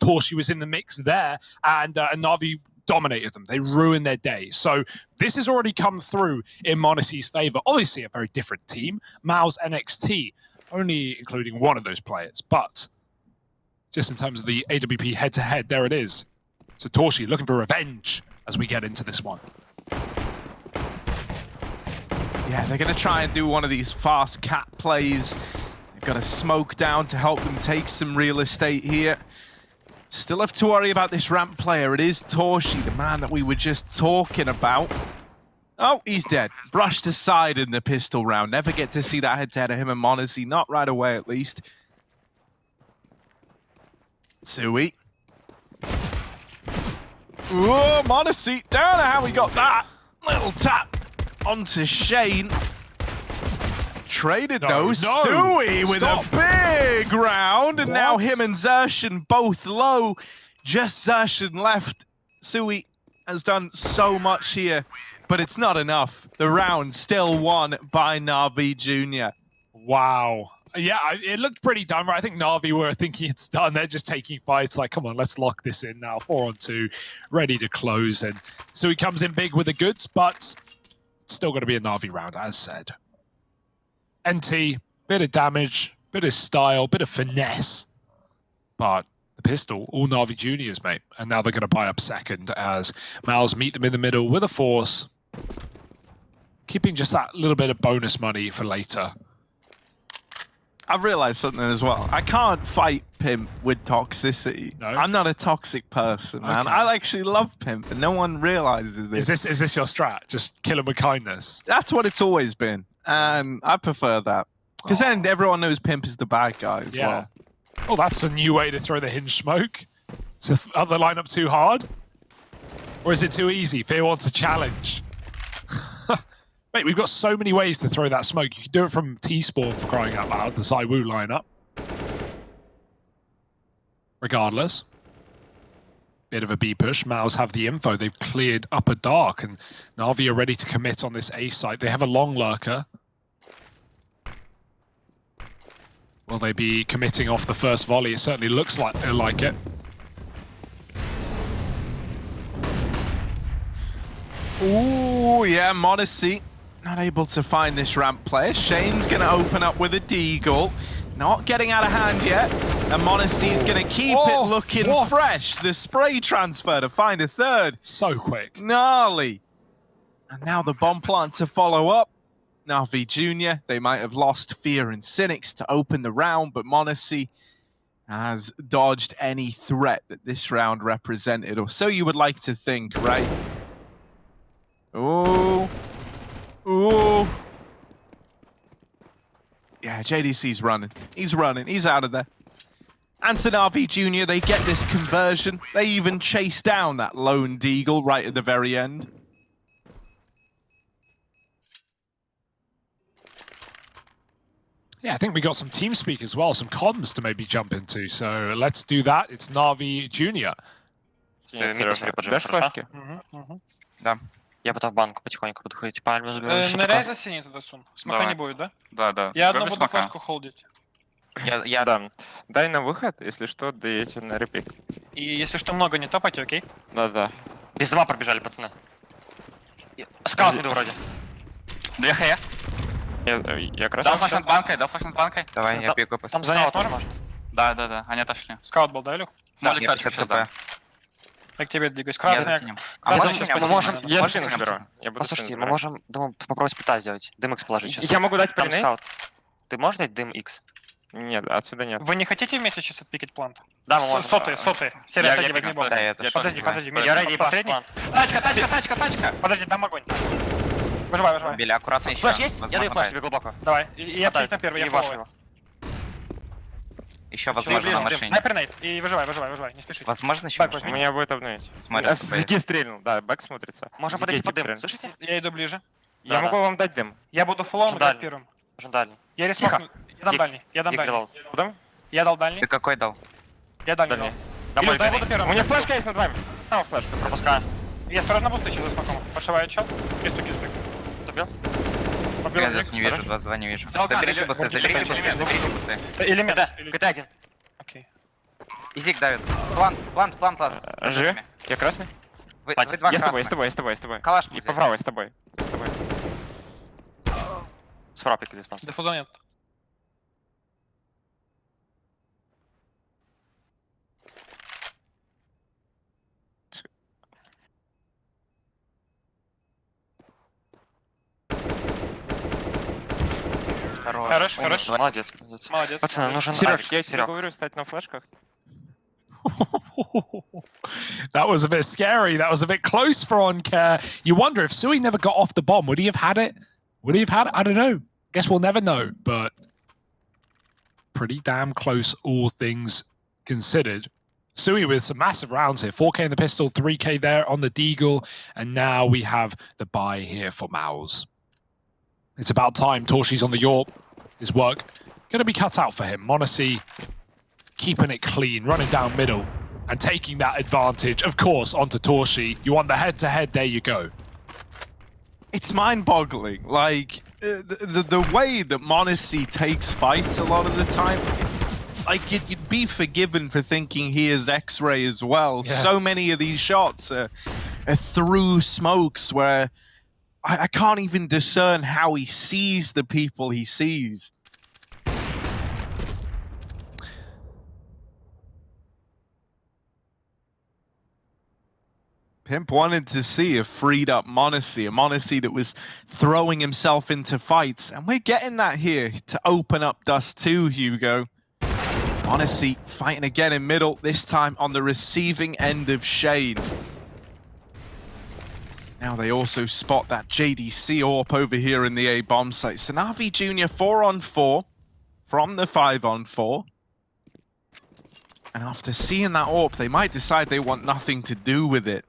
Torshi was in the mix there, and NaVi dominated them. They ruined their day. So this has already come through in monacy's favor. Obviously a very different team. mouz, NXT, only including one of those players. But just in terms of the AWP head-to-head, there it is. So Torshi looking for revenge as we get into this one. Yeah, they're going to try and do one of these fast cat plays. They've got a smoke down to help them take some real estate here. Still have to worry about this ramp player. It is Torshi, the man that we were just talking about. Oh, he's dead. Brushed aside in the pistol round. Never get to see that head-to-head of him and monacy. Not right away, at least. Sui. Oh, monacy. Don't know how he got that. Little tap onto Shane. Traded though. Sui with a big round. And now him and Xerxen both low. Just Xerxen left. Sui has done so much here, but it's not enough. The round still won by NaVi Junior. Wow. Yeah, it looked pretty done, right? I think NaVi were thinking it's done. They're just taking fights like, come on, let's lock this in now. 4-on-2, ready to close. And Sui comes in big with the goods, but it's still going to be a NaVi round, as said. NT, bit of damage, bit of style, bit of finesse. But the pistol, all NaVi Juniors, mate. And now they're going to buy up second as mouz meet them in the middle with a force. Keeping just that little bit of bonus money for later. I've realized something as well. I can't fight Pimp with toxicity. No? I'm not a toxic person, man. Okay. I actually love Pimp, and no one realizes this. Is this your strat? Just kill him with kindness? That's what it's always been, and I prefer that. Because then everyone knows Pimp is the bad guy as well. Oh, that's a new way to throw the hinge smoke. Is the other lineup too hard? Or is it too easy? Fear wants a challenge. Mate, we've got so many ways to throw that smoke. You can do it from T-Spawn, for crying out loud, the Zywoo lineup. Regardless. Bit of a B push. mouz have the info. They've cleared upper dark, and NaVi are ready to commit on this A site. They have a long lurker. Will they be committing off the first volley? It certainly looks like they like it. Ooh, yeah, monacy. Not able to find this ramp player. Shane's going to open up with a deagle. Not getting out of hand yet. And monacy's going to keep it looking fresh. The spray transfer to find a third. So quick. Gnarly. And now the bomb plant to follow up. NaVi Junior, they might have lost Fear and Cynics to open the round, but monacy has dodged any threat that this round represented, or so you would like to think, right? Ooh. Ooh. Yeah, JDC's running. He's running. He's out of there. And so NaVi Junior, they get this conversion. They even chase down that lone deagle right at the very end. Yeah, I think we got some TeamSpeak as well, some comms to maybe jump into. So let's do that. It's NaVi Junior. Да. Я потом в банку потихоньку буду ходить. Пальму заберу. Ныряй за синий туда сун. Смока не будет, да? Да, да. Я одну буду флешку холдить. Я дам. Дай на выход, если что, даете на репик. И если что, много не топайте, окей? Да, да. Без дома пробежали, пацаны. Скаут иду вроде. Две хэ. Я красавчик. Дал флеш над банкой, дал флеш над банкой. Давай, я пикаю. Там занять можно? Да, да, да. Они отошли. Скаут был, да, Илюх? Да, мне 50 хп. Я к тебе двигаюсь. Красный. А мы можем... Я спину заберу. Послушайте, мы можем, думаю, попробовать пита сделать. Дым X положить сейчас. Я могу дать прямой. Ты можешь дать дым X? Нет, отсюда нет. Вы не хотите вместе сейчас отпикать плант? Да, мы можем. Сотые. Серия, отойди, возьми бомбу. Подожди. Я ради последний. Тачка. Подожди, дам огонь. Выживай. Били, аккуратно еще. Флэш есть? Я даю флэш тебе глубоко. Давай. Я пик на первый, я флэш. Еще возможно на машине. Хайпернейт. И выживай, не спешите. Возможно еще. У меня будет обновить. Смотри. Зики стрельнул, да, бэк смотрится. Можем подойти под дым, слышите? Я иду ближе. Я могу вам дать дым. Я буду фуллом дать первым. Уже дальний. Я ресмокну. Я дам дальний. Я дал дальний. Ты какой дал? Я дальний дал. Илюх, дай буду первым. У меня флешка есть над вами. Там флешка, пропускаю. Я осторожно бусты еще за смоком. Подшиваю чел. Кисту. Добил? Я даже не вижу, 22 не вижу. Заберите бусты. Элемент. КТ-1. Окей. И Зик давит. Плант ласт. Живи. Я красный. Вы Хватит. два Я с тобой, я с красных. тобой, я с тобой, я с тобой. Калаш И музей. по правой с тобой. С тобой. Справа пикали спонсор. Диффуза нет. Хорош, хорош. Молодец, молодец. Молодец. Пацаны, нужен Серег, авик. я тебе Серег. говорю стать на флешках. That was a bit scary. That was a bit close for OnCare. You wonder if Sui never got off the bomb, would he have had it? Would he have had it? I don't know. Guess we'll never know, but pretty damn close, all things considered. Sui with some massive rounds here. 4k in the pistol, 3k there on the Deagle, and now we have the buy here for mouz. It's about time. Torshi's on the York. His work going to be cut out for him. m0NESY keeping it clean, running down middle, and taking that advantage, of course, onto Torshi. You want the head-to-head, there you go. It's mind-boggling. Like, the way that m0NESY takes fights a lot of the time, like, you'd be forgiven for thinking he is X-Ray as well. Yeah. So many of these shots are through smokes where I can't even discern how he sees the people he sees. Pimp wanted to see a freed up m0NESY, a m0NESY that was throwing himself into fights, and we're getting that here to open up Dust 2, Hugo. m0NESY fighting again in middle, this time on the receiving end of Shane. Now they also spot that JDC AWP over here in the A bomb site. So NaVi Junior 4-on-4 from the 5-on-4. And after seeing that AWP, they might decide they want nothing to do with it.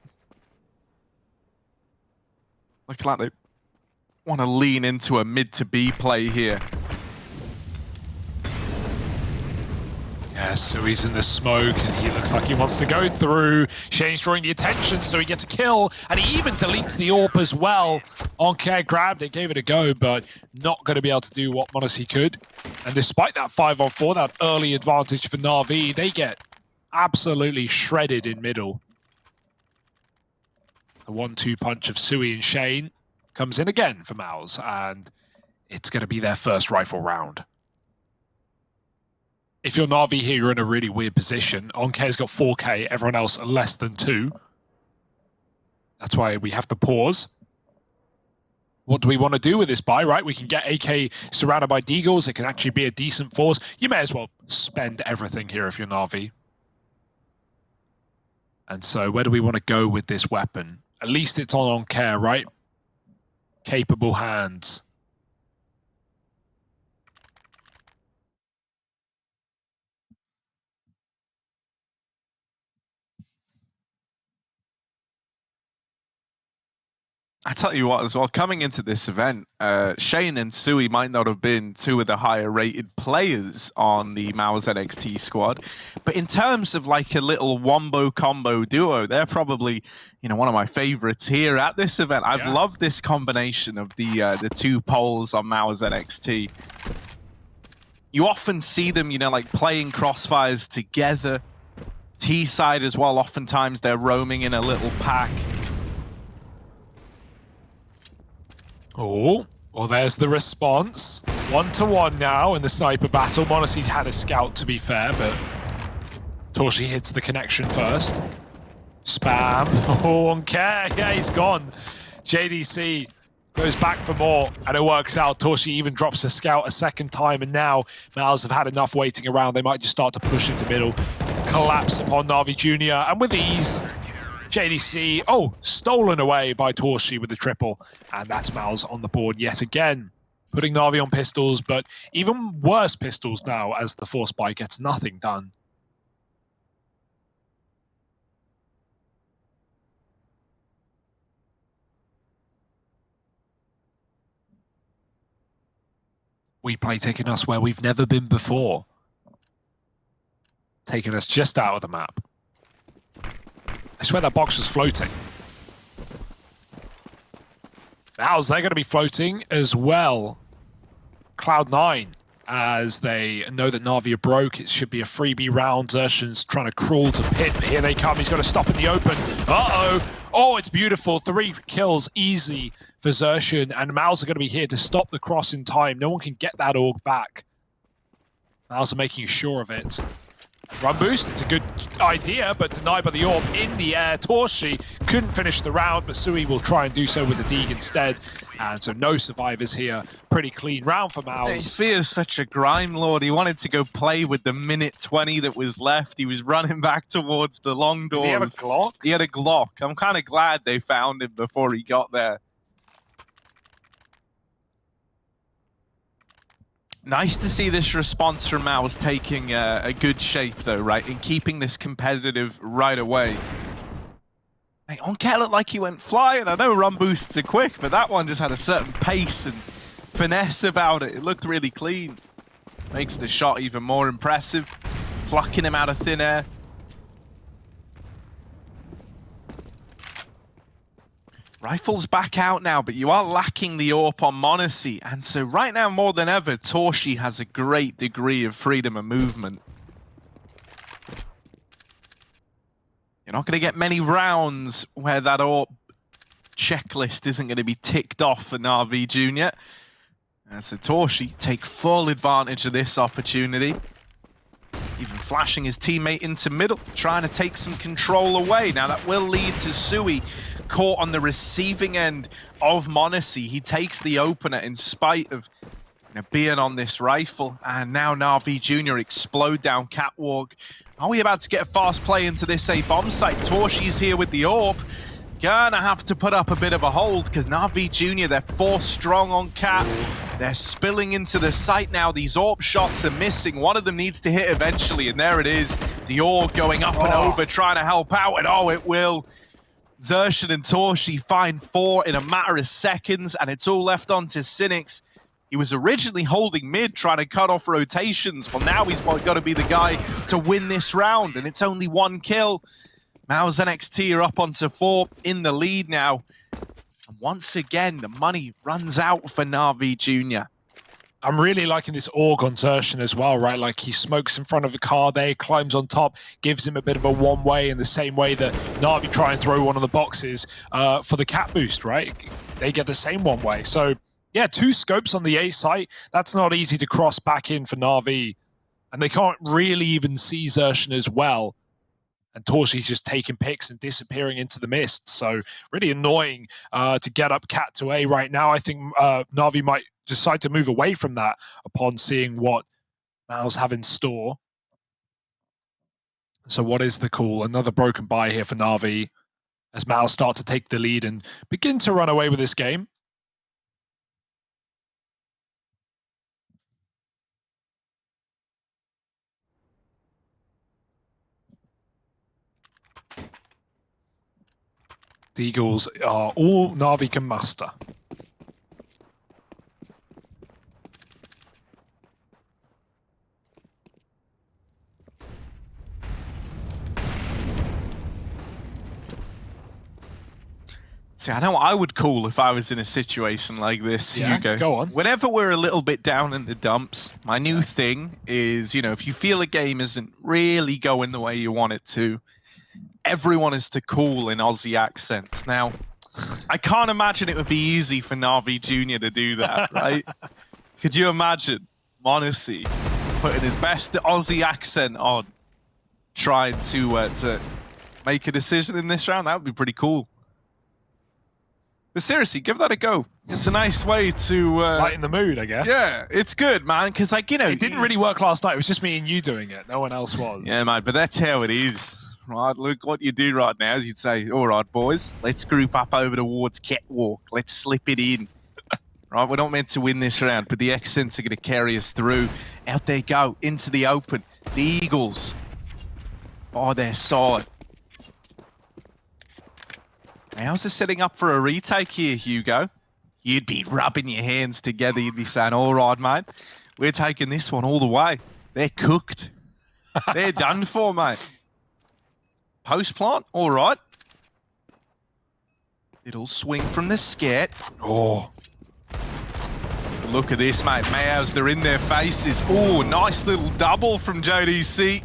Looking like they want to lean into a mid to B play here. Yeah, so he's in the smoke, and he looks like he wants to go through. Shane's drawing the attention, so he gets a kill, and he even deletes the AWP as well. OnCare grabbed it, gave it a go, but not going to be able to do what m0NESY could. And despite that 5-on-4, that early advantage for NaVi, they get absolutely shredded in middle. The 1-2 punch of Sui and Shane comes in again for mouz, and it's going to be their first rifle round. If you're NaVi here, you're in a really weird position. OnCare's got 4k, everyone else less than 2. That's why we have to pause. What do we want to do with this buy, right? We can get AK surrounded by Deagles. It can actually be a decent force. You may as well spend everything here if you're NaVi. And so where do we want to go with this weapon? At least it's on OnCare, right? Capable hands. I tell you what, as well, coming into this event, Shane and Sui might not have been two of the higher rated players on the mouz NXT squad, but in terms of like a little wombo combo duo, they're probably, you know, one of my favorites here at this event. I've loved this combination of the two poles on mouz NXT. You often see them, you know, like playing crossfires together. T-side as well, oftentimes they're roaming in a little pack. Oh, well, there's the response. 1-to-1 now in the sniper battle. m0NESY had a scout, to be fair, but Torshi hits the connection first. Spam. Oh, OnCare. Yeah, he's gone. JDC goes back for more, and it works out. Torshi even drops the scout a second time, and now mouz have had enough waiting around. They might just start to push into middle. Collapse upon NaVi Junior, and with ease, JDC, oh, stolen away by Torshi with the triple, and that's mouz on the board yet again. Putting NaVi on pistols, but even worse pistols now as the force buy gets nothing done. WePlay taking us where we've never been before. Taking us just out of the map. I swear that box was floating. mouz, they're going to be floating as well. Cloud9 as they know that NaVi are broke. It should be a freebie round. Xerxion's trying to crawl to pit, but here they come. He's got to stop in the open. Uh-oh. Oh, it's beautiful. 3 kills easy for Xerxion, and mouz are going to be here to stop the cross in time. No one can get that org back. mouz are making sure of it. Run boost, it's a good idea, but denied by the orb in the air. Torshi couldn't finish the round, but Sui will try and do so with the Deeg instead. And so no survivors here. Pretty clean round for mouz. Fear's such a grime lord. He wanted to go play with the minute 20 that was left. He was running back towards the long doors. Did he have a Glock? He had a Glock. I'm kind of glad they found him before he got there. Nice to see this response from mouz taking a good shape, though, right? And keeping this competitive right away. Hey, Oncat looked like he went flying. I know run boosts are quick, but that one just had a certain pace and finesse about it. It looked really clean. Makes the shot even more impressive. Plucking him out of thin air. Rifle's back out now, but you are lacking the AWP on monacy. And so right now, more than ever, Torshi has a great degree of freedom of movement. You're not going to get many rounds where that AWP checklist isn't going to be ticked off for NaVi Junior. And so Torshi take full advantage of this opportunity. Even flashing his teammate into middle, trying to take some control away. Now that will lead to Sui caught on the receiving end of monacy. He takes the opener in spite of being on this rifle. And now NaVi Junior explode down catwalk. Are we about to get a fast play into this A bomb site? Torshi's here with the AWP. Gonna have to put up a bit of a hold because NaVi Junior, they're 4 strong on cat. They're spilling into the site now. These AWP shots are missing. One of them needs to hit eventually, and there it is. The AWP going up and over, trying to help out, and oh, it will. Xerxion and Torshi find 4 in a matter of seconds, and it's all left on to Cynics. He was originally holding mid, trying to cut off rotations. Well, now he's got to be the guy to win this round, and it's only 1 kill. mouz NXT are up onto 4 in the lead now. And once again, the money runs out for NaVi Junior. I'm really liking this org on Xerxion as well, right? Like he smokes in front of the car there, climbs on top, gives him a bit of a one-way in the same way that NaVi try and throw one of the boxes for the cat boost, right? They get the same one-way. So yeah, 2 scopes on the A site. That's not easy to cross back in for NaVi. And they can't really even see Xerxion as well. And Torshi's just taking picks and disappearing into the mist. So really annoying to get up cat to A right now. I think NaVi might decide to move away from that upon seeing what mouz have in store. So what is the call? Another broken buy here for NaVi as mouz start to take the lead and begin to run away with this game. Deagles are all NaVi can muster. See, I know what I would call if I was in a situation like this, Yeah, Hugo. go on. Whenever we're a little bit down in the dumps, my new thing is, if you feel a game isn't really going the way you want it to, everyone is to call in Aussie accents. Now, I can't imagine it would be easy for NaVi Junior to do that, right? Could you imagine monacy putting his best Aussie accent on, trying to make a decision in this round? That would be pretty cool. But seriously, give that a go. It's a nice way to... lighten the mood, I guess. Yeah, it's good, man, because, It didn't really work last night. It was just me and you doing it. No one else was. Yeah, mate, but that's how it is. Right, look, what you do right now is you'd say, all right, boys, let's group up over towards catwalk. Let's slip it in. Right, we're not meant to win this round, but the accents are going to carry us through. Out they go, into the open. The Eagles by their side. How's this setting up for a retake here, Hugo? You'd be rubbing your hands together. You'd be saying, all right, mate, we're taking this one all the way. They're cooked. They're done for, mate. Post plant, all right. It'll swing from the scat. Oh. look at this, mate. mouz, they're in their faces. Oh, nice little double from JDC.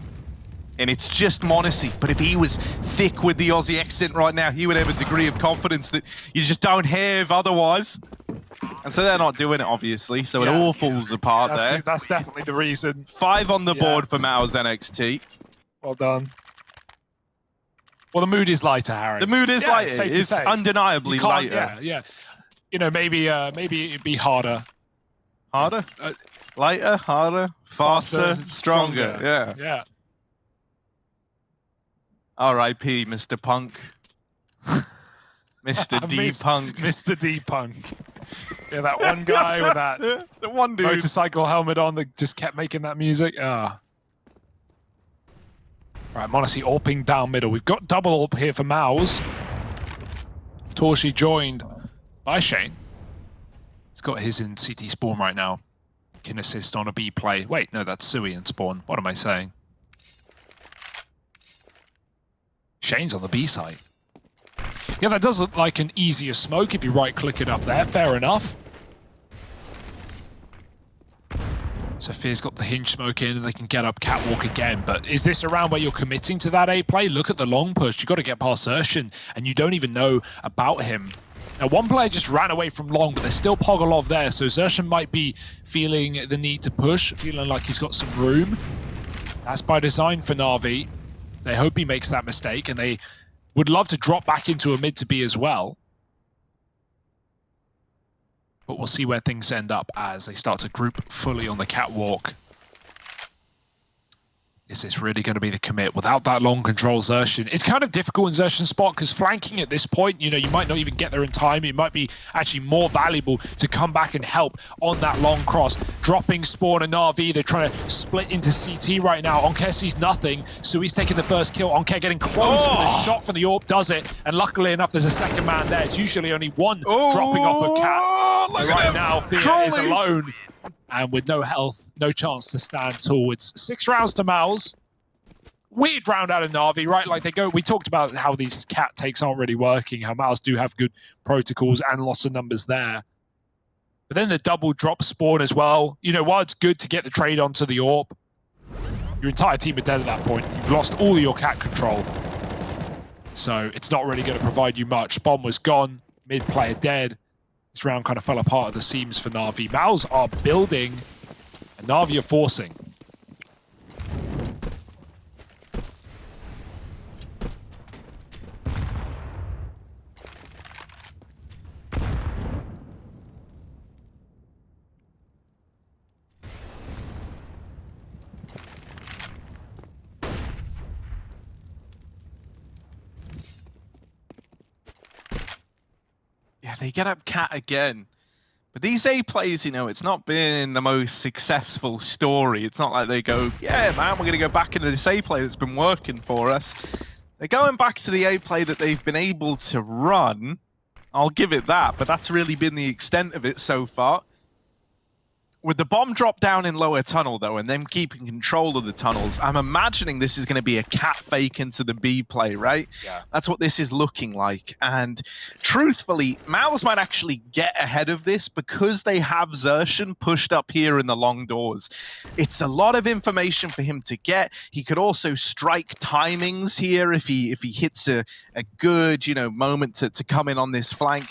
And it's just monacy. But if he was thick with the Aussie accent right now, he would have a degree of confidence that you just don't have otherwise. And so they're not doing it, obviously. So it all falls apart there. That's definitely the reason. 5 on the board for mouz NXT. Well done. Well, the mood is lighter, Harry. The mood is lighter. It's undeniably lighter. Yeah. You know, maybe it'd be harder. Harder? Lighter, harder, faster, stronger. Yeah. Yeah. R.I.P. Mr. Punk. Mr. D Punk. Mr. D Punk. Yeah, that one guy with that the one dude. motorcycle helmet on that just kept making that music. Ah. Right, monacy AWPing down middle. We've got double AWP here for mouz. Torshi joined by Shane. He's got his in CT spawn right now. Can assist on a B play. Wait, no, that's Sui in spawn. What am I saying? Shane's on the B side. Yeah, that does look like an easier smoke if you right-click it up there. Fair enough. Sophia's got the hinge smoke in and they can get up catwalk again. But is this a round where you're committing to that A play? Look at the long push. You've got to get past Urshan and you don't even know about him. Now, one player just ran away from long, but there's still Pogolov there. So Urshan might be feeling the need to push, feeling like he's got some room. That's by design for NaVi. They hope he makes that mistake, and they would love to drop back into a mid to B as well. But we'll see where things end up as they start to group fully on the catwalk. Is this really going to be the commit? Without that long control, Urshan. It's kind of difficult in Urshan's spot because flanking at this point, you know, you might not even get there in time. It might be actually more valuable to come back and help on that long cross. Dropping spawn and NaVi, they're trying to split into CT right now. Onker sees nothing, so he's taking the first kill. Onker getting close with a shot from the AWP, does it. And luckily enough, there's a second man there. It's usually only one dropping off a cat. Right now, Fia is alone. And with no health, no chance to stand tall. It's 6 rounds to mouz. Weird round out of NaVi, right? Like they go, we talked about how these cat takes aren't really working, how mouz do have good protocols and lots of numbers there. But then the double drop spawn as well. You know, while it's good to get the trade onto the AWP, your entire team are dead at that point. You've lost all of your cat control. So it's not really going to provide you much. Bomb was gone, mid player dead. This round kind of fell apart at the seams for NaVi. mouz are building, and NaVi are forcing. Yeah, they get up cat again. But these A plays, you know, it's not been the most successful story. It's not like they go, yeah, man, we're going to go back into this A play that's been working for us. They're going back to the A play that they've been able to run. I'll give it that, but that's really been the extent of it so far. With the bomb drop down in lower tunnel, though, and them keeping control of the tunnels, I'm imagining this is going to be a cat fake into the B play, right? Yeah. That's what this is looking like. And truthfully, mouz might actually get ahead of this because they have Urshan pushed up here in the long doors. It's a lot of information for him to get. He could also strike timings here if he hits a good, you know, moment to come in on this flank.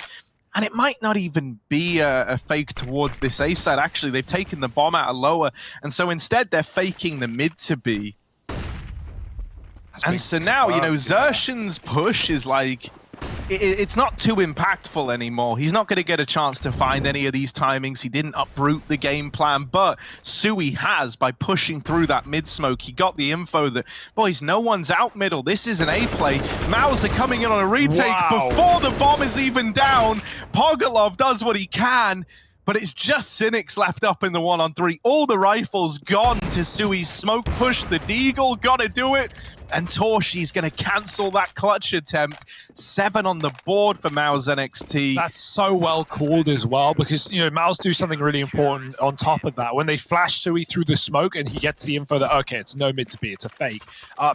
And it might not even be a fake towards this A side. Actually, they've taken the bomb out of lower. And so instead, they're faking the mid to B. And so now, you know, Urshan's push is like, it's not too impactful anymore. He's not going to get a chance to find any of these timings. He didn't uproot the game plan, but Sui has by pushing through that mid smoke. He got the info that, boys, no one's out middle. This is an A play. mouz are coming in on a retake before the bomb is even down. Pogolov does what he can, but it's just Cynics left up in the 1-on-3. All the rifles gone to Sui's smoke push. The Deagle got to do it. And Torshi's going to cancel that clutch attempt. 7 on the board for mouz NXT. That's so well called as well, because, you know, mouz do something really important on top of that. When they flash Sui through the smoke and he gets the info that, okay, it's no mid to B, it's a fake.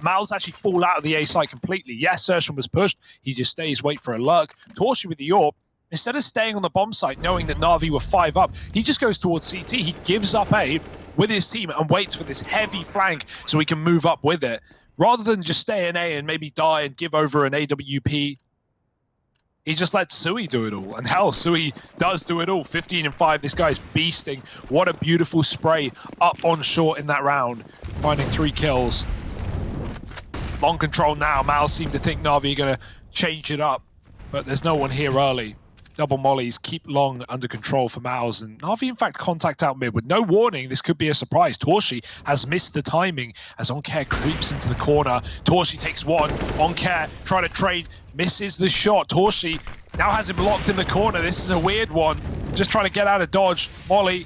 mouz actually fall out of the A site completely. Yes, Urshan was pushed. He just stays, wait for a lurk. Torshi with the AWP. Instead of staying on the bomb site knowing that Na'Vi were 5 up, he just goes towards CT. He gives up A with his team and waits for this heavy flank so he can move up with it. Rather than just stay in A and maybe die and give over an AWP, he just lets Sui do it all. And hell, Sui does do it all. 15 and 5, this guy's beasting. What a beautiful spray up on short in that round, finding 3 kills. Long control now. mouz seem to think Na'Vi are going to change it up, but there's no one here early. Double mollies keep long under control for mouz, and Na'Vi in fact contact out mid with no warning. This could be a surprise. Torshi has missed the timing as Oncare creeps into the corner. Torshi takes one. Oncare trying to trade, misses the shot. Torshi now has him locked in the corner. This is a weird one. Just trying to get out of dodge. Molly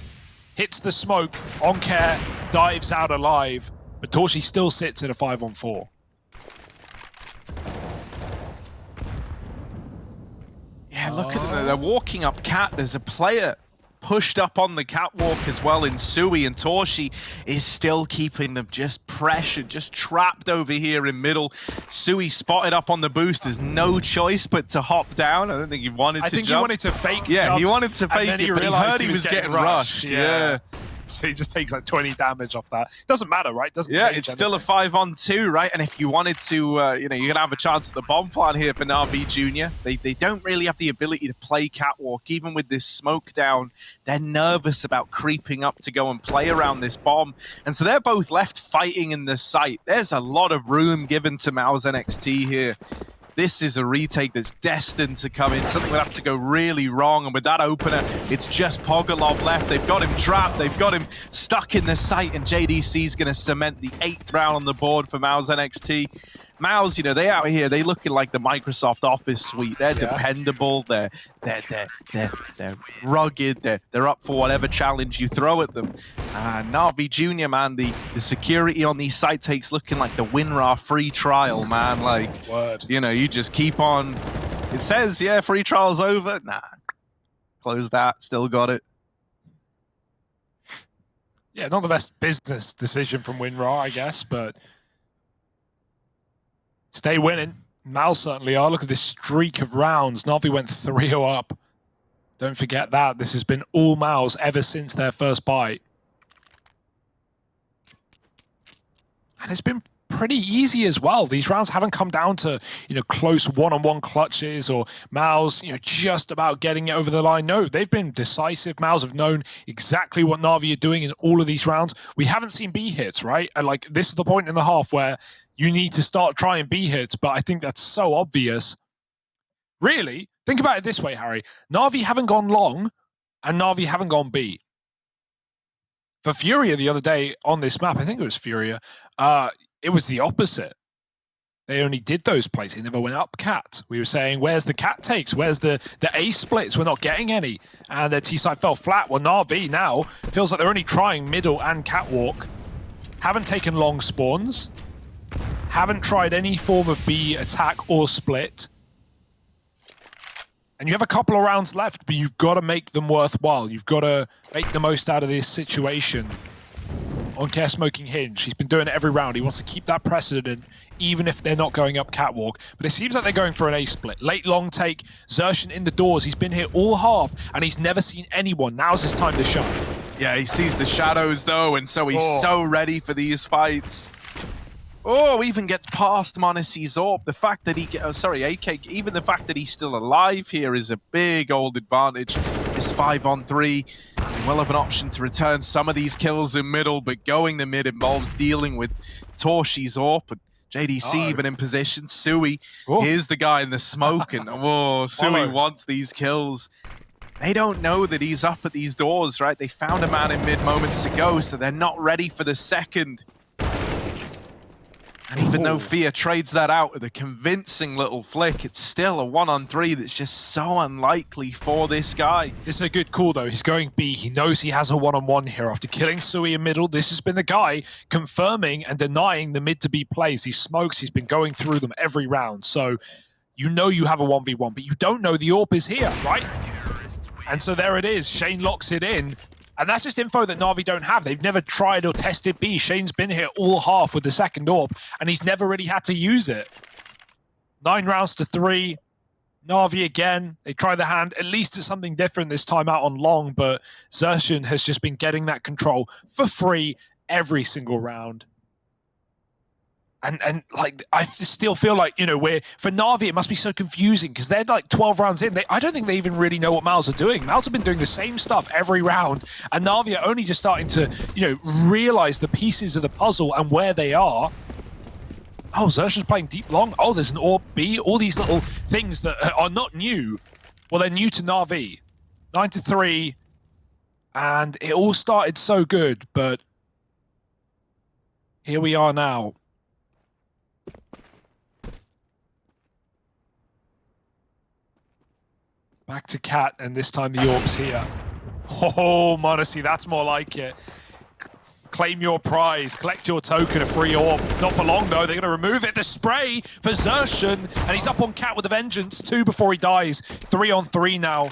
hits the smoke. Oncare dives out alive, but Torshi still sits in a 5-on-4. Yeah, look at them. They're walking up cat. There's a player pushed up on the catwalk as well in Sui, and Torshi is still keeping them just pressured, just trapped over here in middle. Sui spotted up on the boost. There's no choice but to hop down. I don't think he wanted to jump. I think he wanted to fake Yeah, jump, he wanted to fake it, but he heard he was getting rushed. Yeah. So he just takes like 20 damage off that. Doesn't matter, right? Doesn't yeah, change it's still a 5-on-2, right? And if you wanted to, you know, you're gonna have a chance at the bomb plant here for NaVi Junior. They don't really have the ability to play catwalk, even with this smoke down. They're nervous about creeping up to go and play around this bomb, and so they're both left fighting in the site. There's a lot of room given to mouz NXT here. This is a retake that's destined to come in. Something would have to go really wrong. And with that opener, it's just Pogolov left. They've got him trapped. They've got him stuck in the site. And JDC's going to cement the 8th round on the board for mouz NXT. mouz, you know, they out here, they looking like the Microsoft Office suite. They're dependable. They're rugged. They're up for whatever challenge you throw at them. NaVi Junior, man, the security on these site takes looking like the WinRAR free trial, man. Like, you know, you just keep on. It says, yeah, free trial's over. Nah, close that. Still got it. Yeah, not the best business decision from WinRAR, I guess, but stay winning. mouz certainly are. Look at this streak of rounds. NaVi went 3-0 up. Don't forget that. This has been all mouz ever since their first bite. And it's been pretty easy as well. These rounds haven't come down to, you know, close one-on-one clutches or mouz, you know, just about getting it over the line. No, they've been decisive. mouz have known exactly what NaVi are doing in all of these rounds. We haven't seen B hits, right? And like, this is the point in the half where you need to start trying B hits, but I think that's so obvious. Really, think about it this way, Harry. NaVi haven't gone long, and NaVi haven't gone B. For FURIA the other day on this map, I think it was FURIA, it was the opposite. They only did those plays. They never went up cat. We were saying, where's the cat takes? Where's the A splits? We're not getting any. And their T-side fell flat. Well, NaVi now feels like they're only trying middle and catwalk. Haven't taken long spawns. Haven't tried any form of B attack or split. And you have a couple of rounds left, but you've got to make them worthwhile. You've got to make the most out of this situation. Oncare smoking hinge. He's been doing it every round. He wants to keep that precedent, even if they're not going up catwalk. But it seems like they're going for an A split. Late long take. Xerxin in the doors. He's been here all half, and he's never seen anyone. Now's his time to shine. Yeah, he sees the shadows, though, and so he's so ready for these fights. Oh, even gets past monacy's AWP. The fact that he AK, even the fact that he's still alive here is a big old advantage. It's 5-on-3. Well have an option to return some of these kills in middle, but going the mid involves dealing with Torshi's AWP. And JDC even in position. Sui, here's the guy in the smoke, and Sui wants these kills. They don't know that he's up at these doors, right? They found a man in mid moments ago, so they're not ready for the second. And even though Fia trades that out with a convincing little flick, it's still a 1-on-3 that's just so unlikely for this guy. This is a good call, though. He's going B. He knows he has a 1-on-1 here. After killing Sui in middle, this has been the guy confirming and denying the mid to B plays. He smokes. He's been going through them every round. So you know you have a 1v1, but you don't know the AWP is here, right? And so there it is. Shane locks it in. And that's just info that NaVi don't have. They've never tried or tested B. Shane's been here all half with the second AWP, and he's never really had to use it. 9 rounds to 3. NaVi again, they try the hand. At least it's something different this time out on long, but Xerxen has just been getting that control for free every single round. And like, I still feel like, you know, for NaVi, it must be so confusing because they're like 12 rounds in. I don't think they even really know what mouz are doing. mouz have been doing the same stuff every round, and NaVi are only just starting to, you know, realize the pieces of the puzzle and where they are. Oh, Xerxen's playing deep long. Oh, there's an AWP B. All these little things that are not new. Well, they're new to NaVi. 9-3. And it all started so good, but here we are now. Back to Cat, and this time the AWP's here. Oh, Monacy, that's more like it. Claim your prize, collect your token, a free AWP. Not for long though, they're gonna remove it. The spray for Xerxen, and he's up on Cat with a vengeance. 2 before he dies. 3 on 3 now.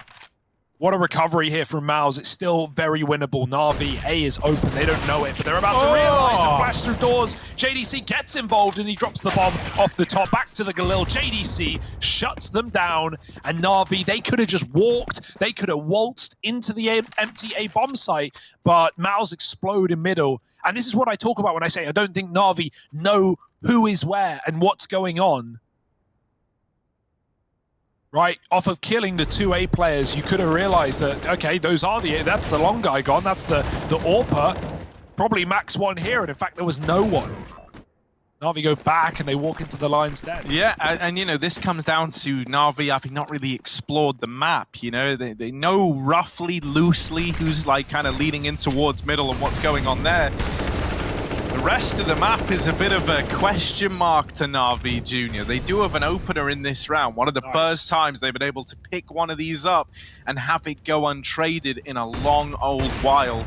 What a recovery here from mouz. It's still very winnable. NaVi, A is open. They don't know it, but they're about to realize and flash through doors. JDC gets involved and he drops the bomb off the top. Back to the Galil. JDC shuts them down. And NaVi, they could have just walked. They could have waltzed into the empty A bomb site, but mouz explode in middle. And this is what I talk about when I say I don't think NaVi know who is where and what's going on. Right, off of killing the 2A players, you could have realized that, okay, that's the long guy gone, that's the AWPer, probably max 1 here, and in fact, there was no one. NaVi go back and they walk into the lines dead. Yeah, and you know, this comes down to NaVi having not really explored the map, you know, they know roughly, loosely who's like kind of leaning in towards middle and what's going on there. The rest of the map is a bit of a question mark to NaVi Junior. They do have an opener in this round. One of the first times they've been able to pick one of these up and have it go untraded in a long old while.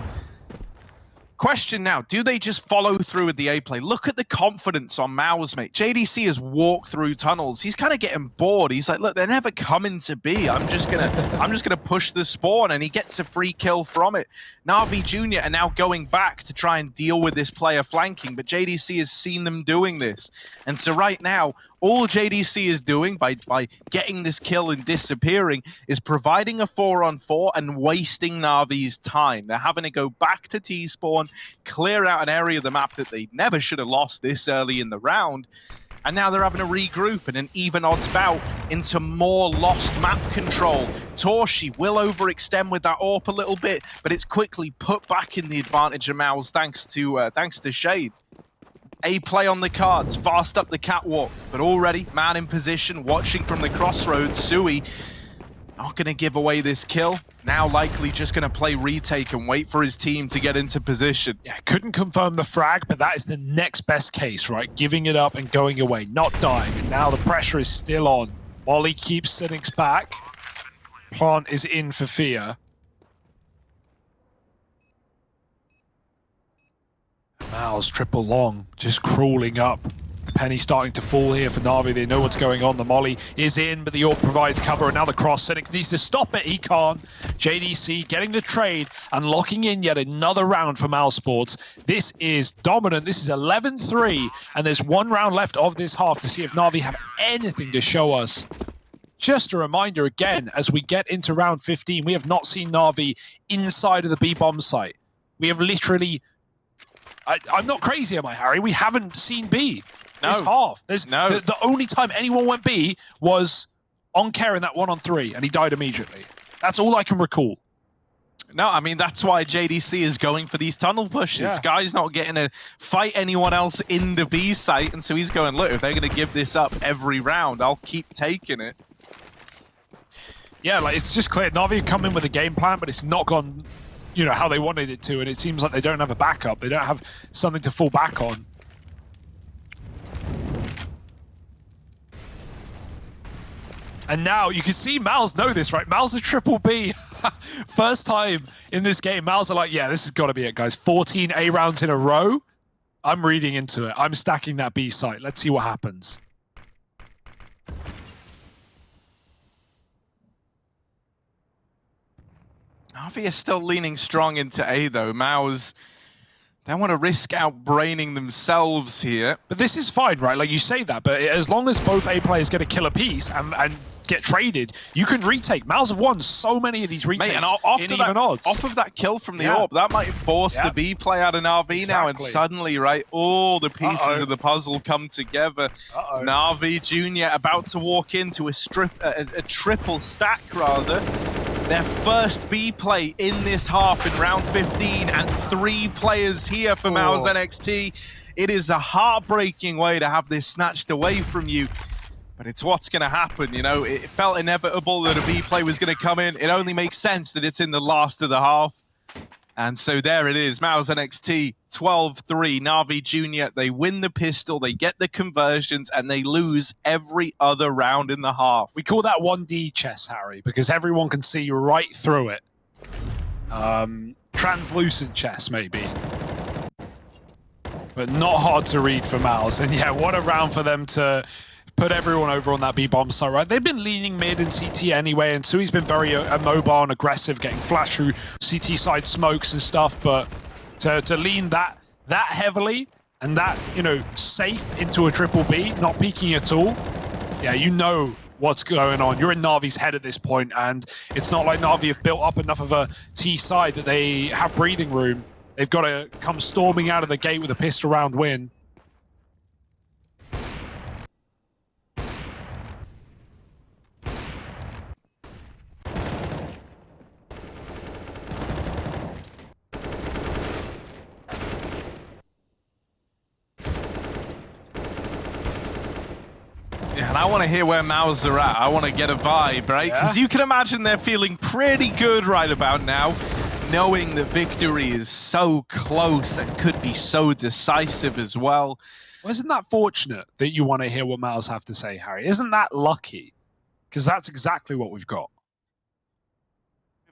Question now, do they just follow through with the A play? Look at the confidence on mouz, mate. JDC has walked through tunnels. He's kind of getting bored. He's like, look, they're never coming to B. I'm just gonna push the spawn, and he gets a free kill from it. NaVi Junior are now going back to try and deal with this player flanking, but JDC has seen them doing this. And so right now, all JDC is doing by getting this kill and disappearing is providing a 4-on-4 and wasting NaVi's time. They're having to go back to T-spawn, clear out an area of the map that they never should have lost this early in the round. And now they're having to regroup in an even odds bout into more lost map control. Torshi will overextend with that AWP a little bit, but it's quickly put back in the advantage of mouz thanks to Shade. A play on the cards, fast up the catwalk, but already man in position, watching from the crossroads. Sui not going to give away this kill. Now likely just going to play retake and wait for his team to get into position. Yeah, couldn't confirm the frag, but that is the next best case, right? Giving it up and going away, not dying. And now the pressure is still on. Molly keeps Cynics back. Plant is in for fear. mouz triple long, just crawling up. Penny starting to fall here for NaVi. They know what's going on. The molly is in, but the AWP provides cover. And now the cross. Cynics needs to stop it. He can't. JDC getting the trade and locking in yet another round for mouz Sports. This is dominant. This is 11-3, and there's 1 round left of this half to see if NaVi have anything to show us. Just a reminder again, as we get into round 15, we have not seen NaVi inside of the B-bomb site. We have literally... I'm not crazy, am I, Harry? We haven't seen B. No. This half. The only time anyone went B was on Care in that 1-on-3, and he died immediately. That's all I can recall. No, I mean, that's why JDC is going for these tunnel pushes. Yeah. Guy's not getting to fight anyone else in the B site, and so he's going, look, if they're going to give this up every round, I'll keep taking it. Yeah, like, it's just clear. NaVi come in with a game plan, but it's not gone, you know, how they wanted it to, and it seems like they don't have a backup. They don't have something to fall back on. And now you can see mouz know this, right? mouz a triple B. First time in this game, mouz are like, yeah, this has got to be it, guys. 14 A rounds in a row. I'm reading into it. I'm stacking that B site. Let's see what happens. NaVi is still leaning strong into A, though. mouz, they want to risk outbraining themselves here. But this is fine, right? Like, you say that, but as long as both A players get a kill apiece and get traded, you can retake. mouz have won so many of these retakes and in even odds. Off of that kill from the orb, that might force the B play out of NaVi now, and suddenly, right, all the pieces of the puzzle come together. NaVi Junior about to walk into a triple stack, rather. Their first B play in this half in round 15, and 3 players here for mouz NXT. It is a heartbreaking way to have this snatched away from you, but it's what's going to happen, you know. It felt inevitable that a B play was going to come in. It only makes sense that it's in the last of the half. And so there it is, mouz NXT 12-3, NaVi Junior. They win the pistol, they get the conversions, and they lose every other round in the half. We call that 1D chess, Harry, because everyone can see right through it. Translucent chess, maybe. But not hard to read for mouz. And yeah, what a round for them to put everyone over on that B-bomb site, right? They've been leaning mid in CT anyway, and Sui's been very mobile and aggressive, getting flash through CT side smokes and stuff, but to lean that heavily and that, you know, safe into a triple B, not peeking at all, yeah, you know what's going on. You're in NaVi's head at this point, and it's not like NaVi have built up enough of a T side that they have breathing room. They've got to come storming out of the gate with a pistol round win. Yeah, and I want to hear where mouz are at. I want to get a vibe, right? Because you can imagine they're feeling pretty good right about now, knowing that victory is so close and could be so decisive as well. Well, isn't that fortunate that you want to hear what mouz have to say, Harry? Isn't that lucky? Because that's exactly what we've got.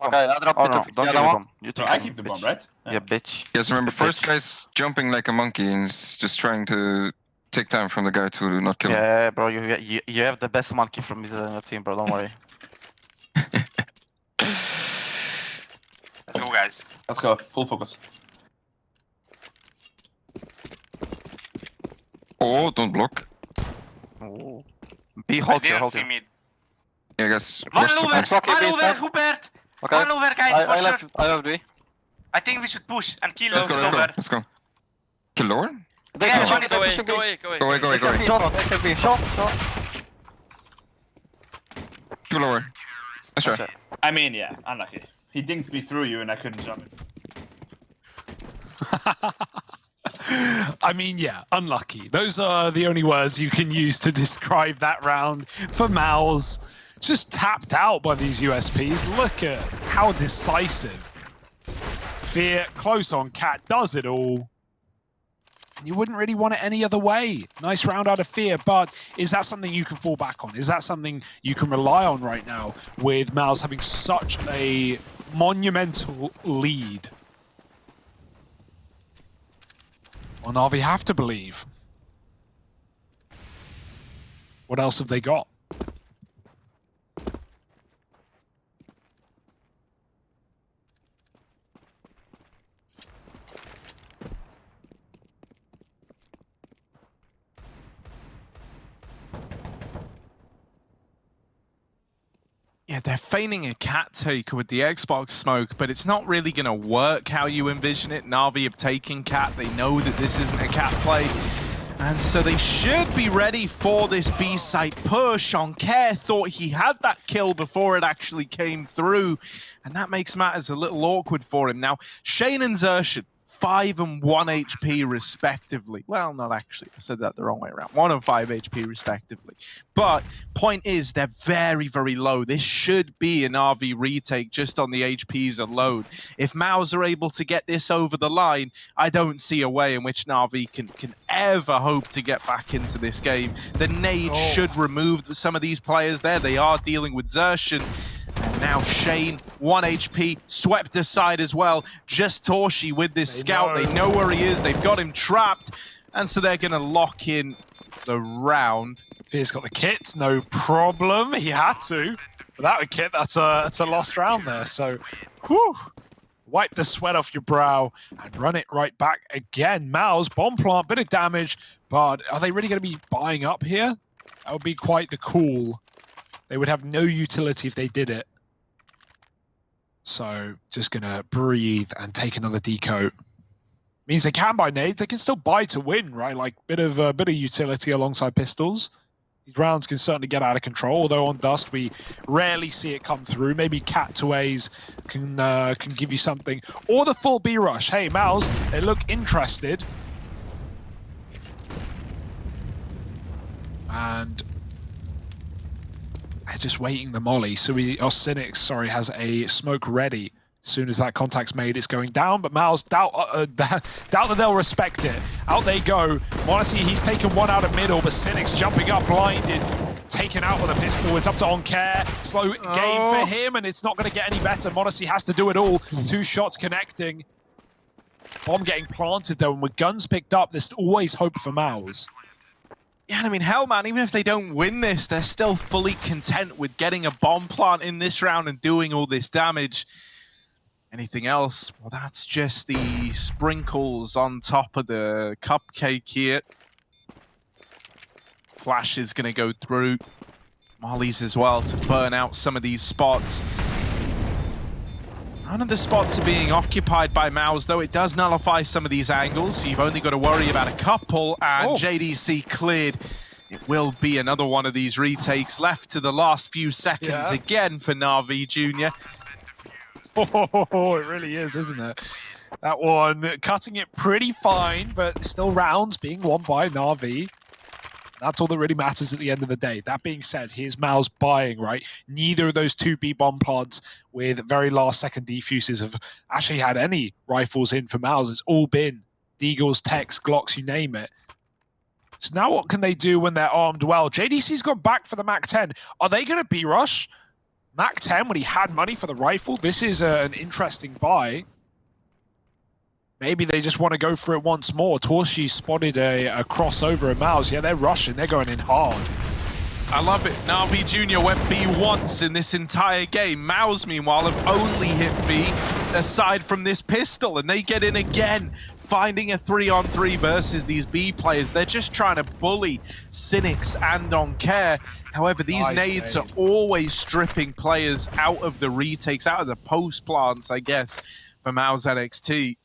Okay, I drop it. Don't give a bomb. You take I keep the bomb, right? Yeah, bitch. Yes, remember, first Bitch. guy's jumping like a monkey and is just trying to take time from the guy to not kill him. Yeah, bro, you have the best monkey from your team, bro. Don't worry. Let's go, guys. Let's go. Full focus. Oh, don't block. Ooh. Be I hold here, didn't hold see here. mid. Yeah, guys. One rush to lower, fence. one One over, over, Hubert! Okay. One over, guys, for sure. I left B. I think we should push and kill Let's go, let's go, lower. let's go. Kill lower? Yeah, one is Go away, pushing go B. away, go away. Go away, go away, go away. Shot. Kill lower. Nice try. Okay. I mean, yeah, unlucky. He dinked me through you and I couldn't jump it. I mean, yeah, unlucky. Those are the only words you can use to describe that round for mouz. Just tapped out by these USPs. Look at how decisive. Fear, close on Cat, does it all. You wouldn't really want it any other way. Nice round out of Fear, but is that something you can fall back on? Is that something you can rely on right now with mouz having such a monumental lead? Well, NaVi have to believe. What else have they got? Yeah, they're feigning a cat take with the Xbox smoke, but it's not really going to work how you envision it. NaVi have taken cat. They know that this isn't a cat play. And so they should be ready for this B-site push. Care thought he had that kill before it actually came through. And that makes matters a little awkward for him. Now, Shane and Xerxes, 5 and 1 HP respectively. Well, not actually. I said that the wrong way around. 1 and 5 HP respectively. But point is, they're very, very low. This should be an RV retake just on the HPs alone. If mouz are able to get this over the line, I don't see a way in which NaVi can ever hope to get back into this game. The nade should remove some of these players there. They are dealing with Xerxes. And now Shane, 1 HP, swept aside as well. Just Torshi with this scout. They know where he is. They've got him trapped. And so they're going to lock in the round. Fear's got the kit, no problem. He had to. Without a kit, that's a lost round there. So, whew, wipe the sweat off your brow and run it right back again. mouz, bomb plant, bit of damage, but are they really going to be buying up here? That would be quite the call. They would have no utility if they did it. So just gonna breathe and take another deco. Means they can buy nades. They can still buy to win, right? Like bit of utility alongside pistols. These rounds can certainly get out of control. Although on Dust we rarely see it come through. Maybe Cat to A's can give you something, or the full B rush. Hey, mouz, they look interested, and they're just waiting the molly. So Cynics, sorry, has a smoke ready. As soon as that contact's made, it's going down, but mouz doubt that they'll respect it. Out they go. m0NESY, he's taken one out of middle, but Cynics jumping up, blinded, taken out with a pistol. It's up to OnCare. Slow game for him, and it's not going to get any better. m0NESY has to do it all. 2 shots connecting. Bomb getting planted, though, and with guns picked up, there's always hope for mouz. Yeah, and I mean, hell, man, even if they don't win this, they're still fully content with getting a bomb plant in this round and doing all this damage. Anything else? Well, that's just the sprinkles on top of the cupcake here. Flash is going to go through. Mollies as well to burn out some of these spots. None of the spots are being occupied by mouz, though it does nullify some of these angles, so you've only got to worry about a couple, and JDC cleared. It will be another one of these retakes left to the last few seconds again for NaVi Junior. Oh, it really is, isn't it? That one cutting it pretty fine, but still rounds being won by NaVi. That's all that really matters at the end of the day. That being said, here's mouz buying, right? Neither of those 2 B bomb plants with very last second defuses have actually had any rifles in for mouz. It's all been Deagles, Techs, Glocks, you name it. So now what can they do when they're armed well? JDC's gone back for the MAC-10. Are they going to B-rush? MAC-10, when he had money for the rifle, this is an interesting buy. Maybe they just want to go for it once more. Torshi spotted a crossover at mouz. Yeah, they're rushing. They're going in hard. I love it. NaVi Junior went B once in this entire game. mouz, meanwhile, have only hit B aside from this pistol, and they get in again, finding a 3-on-3 versus these B players. They're just trying to bully Cynics and OnCare. However, these nades are always stripping players out of the retakes, out of the post plants, I guess, for mouz NXT.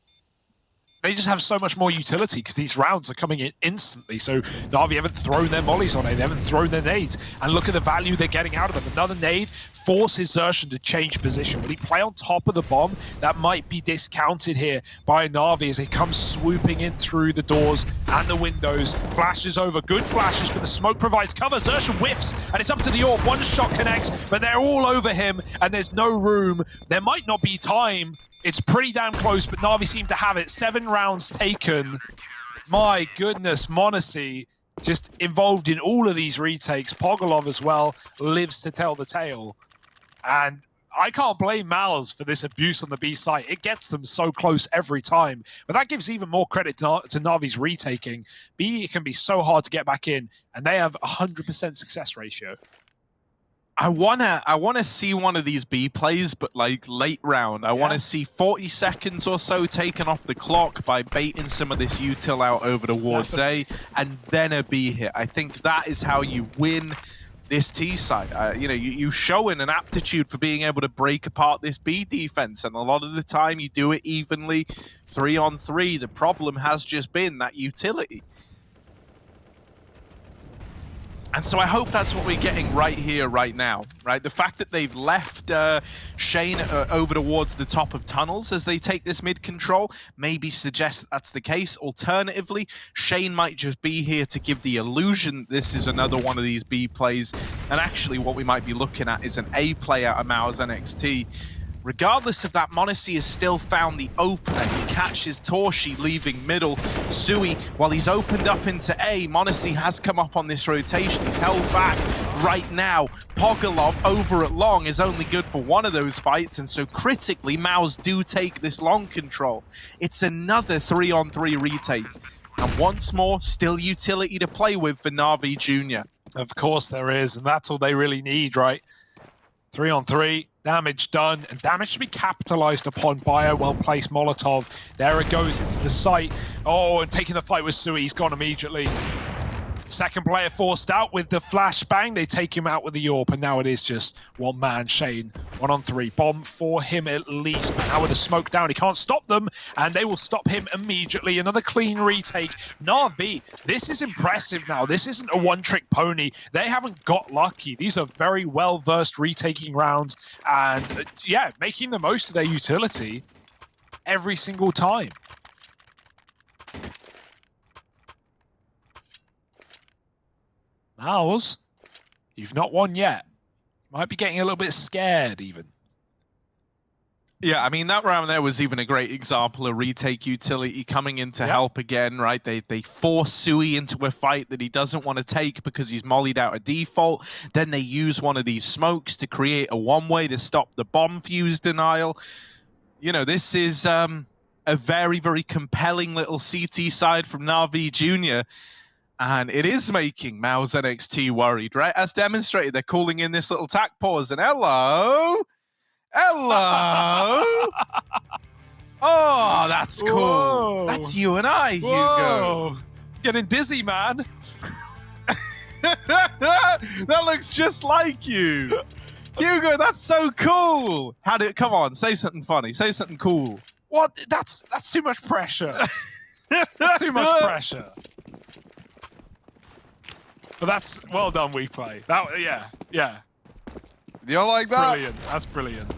They just have so much more utility because these rounds are coming in instantly. So NaVi haven't thrown their mollies on it. They haven't thrown their nades. And look at the value they're getting out of them. Another nade forces Xerxon to change position. Will he play on top of the bomb? That might be discounted here by NaVi as he comes swooping in through the doors and the windows. Flashes over. Good flashes, but the smoke provides cover. Xerxon whiffs, and it's up to the AWP. One shot connects, but they're all over him, and there's no room. There might not be time. It's pretty damn close, but NaVi seem to have it. 7 rounds taken. My goodness, m0NESY just involved in all of these retakes. Pogolov as well lives to tell the tale. And I can't blame mouz for this abuse on the B site. It gets them so close every time. But that gives even more credit to NaVi's retaking. B can be so hard to get back in, and they have 100% success ratio. I wanna see one of these B plays, but like late round. I wanna see 40 seconds or so taken off the clock by baiting some of this util out over towards A, and then a B hit. I think that is how you win this T side. You know, you showing an aptitude for being able to break apart this B defense, and a lot of the time you do it evenly, 3-on-3. The problem has just been that utility. And so I hope that's what we're getting right here, right now, right? The fact that they've left Shane over towards the top of tunnels as they take this mid control maybe suggests that that's the case. Alternatively, Shane might just be here to give the illusion this is another one of these B plays. And actually what we might be looking at is an A play out of mouz NXT. Regardless of that, m0NESY has still found the opener. He catches Torshi leaving middle. Sui, while he's opened up into A, m0NESY has come up on this rotation. He's held back right now. Pogolov over at long is only good for one of those fights, and so critically, mouz do take this long control. It's another 3-on-3 retake. And once more, still utility to play with for NaVi Junior. Of course there is, and that's all they really need, right? 3-on-3. Damage done, and damage to be capitalized upon by a well-placed Molotov. There it goes into the site. Oh, and taking the fight with Sui, he's gone immediately. Second player forced out with the flashbang. They take him out with the AWP, and now it is just one man, Shane. 1-on-3. Bomb for him at least. But now with the smoke down, he can't stop them, and they will stop him immediately. Another clean retake. NaVi, this is impressive now. This isn't a one-trick pony. They haven't got lucky. These are very well-versed retaking rounds, and yeah, making the most of their utility every single time. mouz, you've not won yet. You might be getting a little bit scared even. Yeah, I mean, that round there was even a great example of retake utility coming in to help again, right? They force Sui into a fight that he doesn't want to take because he's mollied out a default. Then they use one of these smokes to create a one-way to stop the bomb fuse denial. You know, this is a very, very compelling little CT side from NaVi Junior. And it is making mouz NXT worried, right? As demonstrated, they're calling in this little tack pause. And hello! Hello! Oh, that's cool. Whoa. That's you and I, Hugo. Whoa. Getting dizzy, man. That looks just like you. Hugo, that's so cool. Come on, say something funny. Say something cool. What? That's too much pressure. That's too much pressure. But that's well done, WePlay. Yeah. You like that? Brilliant. That's brilliant.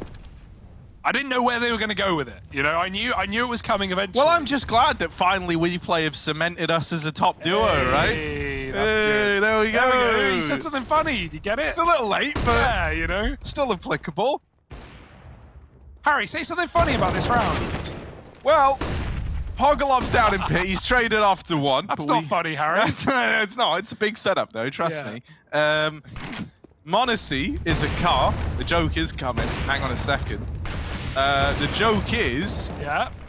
I didn't know where they were going to go with it. You know, I knew it was coming eventually. Well, I'm just glad that finally WePlay have cemented us as a top duo, right? That's good. There we go. There we go. You said something funny. Did you get it? It's a little late, but yeah, you know, still applicable. Harry, say something funny about this round. Well, Pogolov's down in pit. He's traded off to one. That's not funny, Harry. It's not. It's a big setup, though. Trust me. mouz is a car. The joke is coming. Hang on a second. The joke is,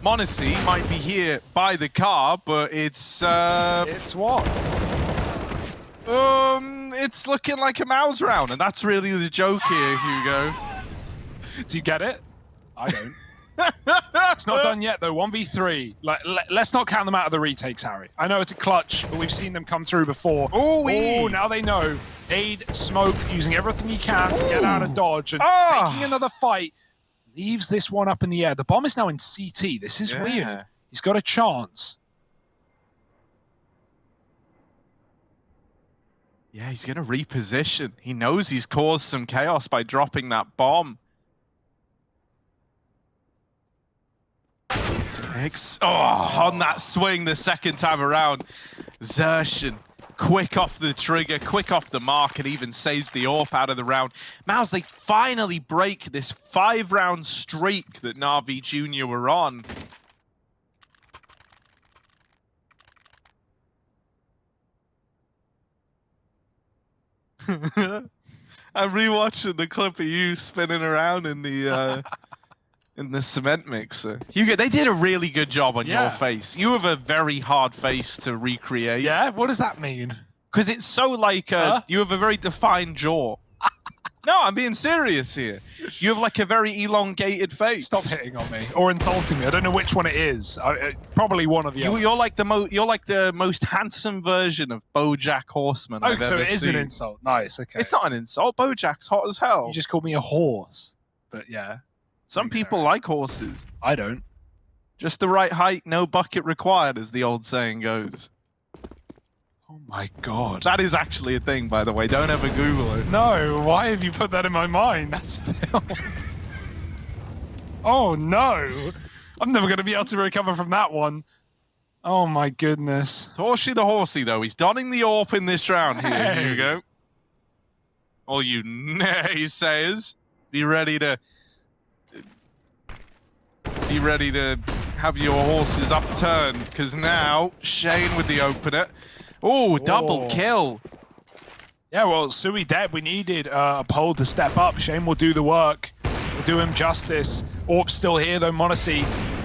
mouz might be here by the car, but it's it's what? It's looking like a mouz round, and that's really the joke here, Hugo. Do you get it? I don't. It's not done yet, though. 1v3. Let's not count them out of the retakes, Harry. I know it's a clutch, but we've seen them come through before. Oh, now they know. Aid, smoke, using everything you can to get out of dodge, and taking another fight leaves this one up in the air. The bomb is now in CT. This is weird. He's got a chance. Yeah, he's going to reposition. He knows he's caused some chaos by dropping that bomb. On that swing the second time around. Xertion, quick off the trigger, quick off the mark, and even saves the AWP out of the round. mouz, they finally break this 5-round streak that NaVi Junior were on. I'm rewatching the clip of you spinning around in the cement mixer. Hugo, they did a really good job on your face. You have a very hard face to recreate. Yeah? What does that mean? Because it's so like, you have a very defined jaw. No, I'm being serious here. You have like a very elongated face. Stop hitting on me or insulting me. I don't know which one it is. Probably one of the other. You're like the most handsome version of BoJack Horseman I've so ever it is seen. an insult. Nice, okay. It's not an insult. BoJack's hot as hell. You just called me a horse. But yeah. Some people like horses. I don't. Just the right height, no bucket required, as the old saying goes. Oh my god. That is actually a thing, by the way. Don't ever Google it. No, why have you put that in my mind? That's Phil. Oh no. I'm never going to be able to recover from that one. Oh my goodness. Toshi the horsey, though. He's donning the AWP in this round here. Here you go. All you naysayers, be ready to have your horses upturned, because now Shane with the opener. Oh, double kill. Yeah, well, Sui dead. We needed a pole to step up. Shane will do the work. We'll do him justice. AWP's still here, though. mouz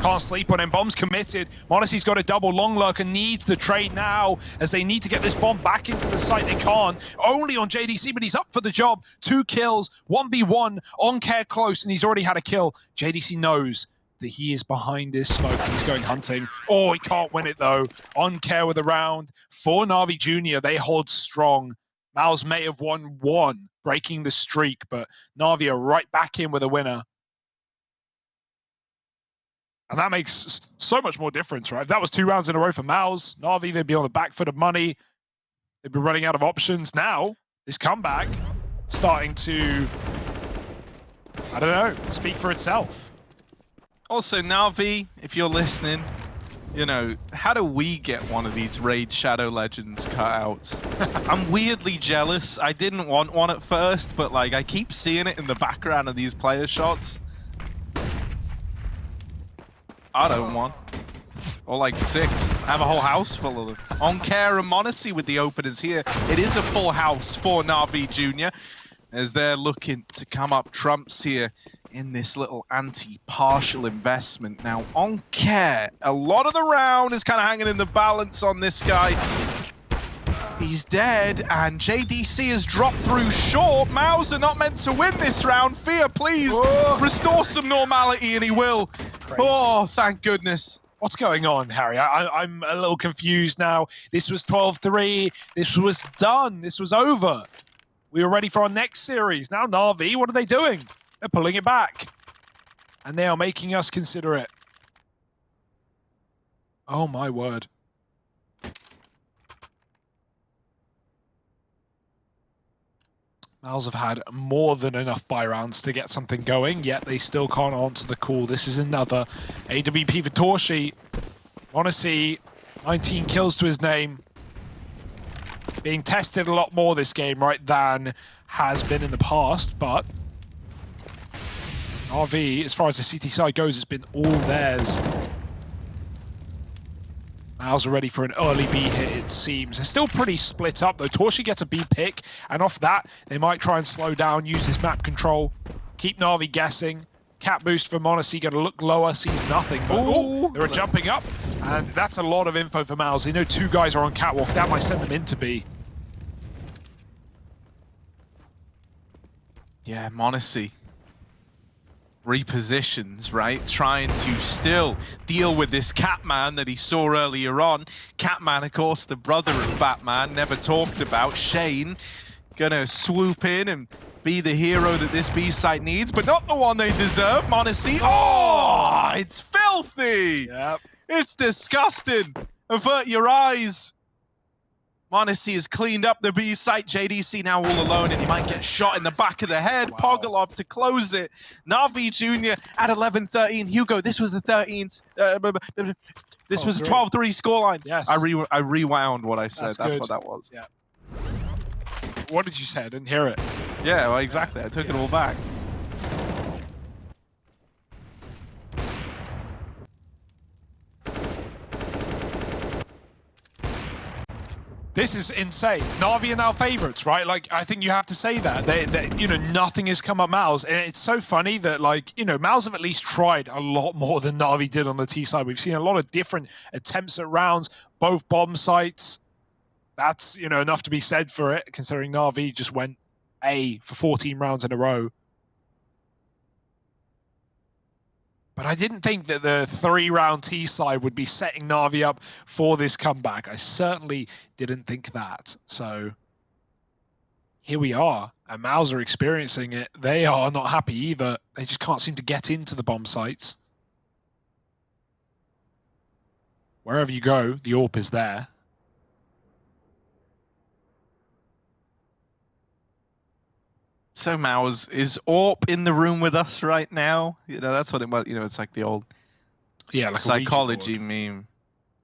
can't sleep on him. Bomb's committed. mouz's got a double long lurk and needs the trade now, as they need to get this bomb back into the site. They can't. Only on JDC, but he's up for the job. 2 kills, 1v1 on Care Close, and he's already had a kill. JDC knows that he is behind this smoke. He's going hunting. Oh, he can't win it though. On care with a round. For NaVi Junior, they hold strong. mouz may have won one, breaking the streak, but NaVi are right back in with a winner. And that makes so much more difference, right? If that was 2 rounds in a row for mouz, NaVi, they'd be on the back foot of money. They'd be running out of options. Now, this comeback starting to, I don't know, speak for itself. Also, NaVi, if you're listening, you know, how do we get one of these Raid Shadow Legends cut out? I'm weirdly jealous. I didn't want one at first, but like I keep seeing it in the background of these player shots. I don't want. Or like 6. I have a whole house full of them. On care and monacy with the openers here. It is a full house for NaVi Junior as they're looking to come up trumps here in this little anti-partial investment. Now, on care, a lot of the round is kind of hanging in the balance on this guy. He's dead, and JDC has dropped through short. mouz are not meant to win this round. Fear, please restore some normality, and he will. Crazy. Oh, thank goodness. What's going on, Harry? I'm a little confused now. This was 12-3. This was done. This was over. We were ready for our next series. Now NaVi, what are they doing? They're pulling it back. And they are making us consider it. Oh my word. mouz have had more than enough buy rounds to get something going, yet they still can't answer the call. This is another AWP-Prodigy. monacy, 19 kills to his name. Being tested a lot more this game, right, than has been in the past, but NaVi, as far as the CT side goes, has been all theirs. mouz are ready for an early B hit, it seems. They're still pretty split up, though. Torshi gets a B pick, and off that, they might try and slow down, use this map control, keep NaVi guessing. Cap boost for monacy, going to look lower, sees nothing. But they're jumping up, and that's a lot of info for mouz. They know 2 guys are on catwalk. That might send them into B. Yeah, monacy repositions, right? Trying to still deal with this Catman that he saw earlier on. Catman, of course, the brother of Batman, never talked about. Shane gonna swoop in and be the hero that this B site needs, but not the one they deserve. monacy, oh, it's filthy. Yep. It's disgusting. Avert your eyes. monacy has cleaned up the B site. JDC now all alone, and he might get shot in the back of the head. Wow. Pogolov to close it. NaVi Junior at 11-13. Hugo, this was the 13th. This was a 12-3 scoreline. Yes. I rewound what I said. That's good. what that was. Yeah. What did you say? I didn't hear it. Yeah, well, exactly. I took it all back. This is insane. NaVi are now favorites, right? Like, I think you have to say that. They you know, nothing has come up mouz. And it's so funny that, like, you know, mouz have at least tried a lot more than NaVi did on the T side. We've seen a lot of different attempts at rounds, both bomb sites. That's, you know, enough to be said for it, considering NaVi just went A for 14 rounds in a row. But I didn't think that the 3-round T side would be setting NaVi up for this comeback. I certainly didn't think that. So here we are, and mouz are experiencing it. They are not happy either. They just can't seem to get into the bomb sites. Wherever you go, the AWP is there. So mouz, is AWP in the room with us right now? You know, that's what it was. You know, it's like the old like psychology meme.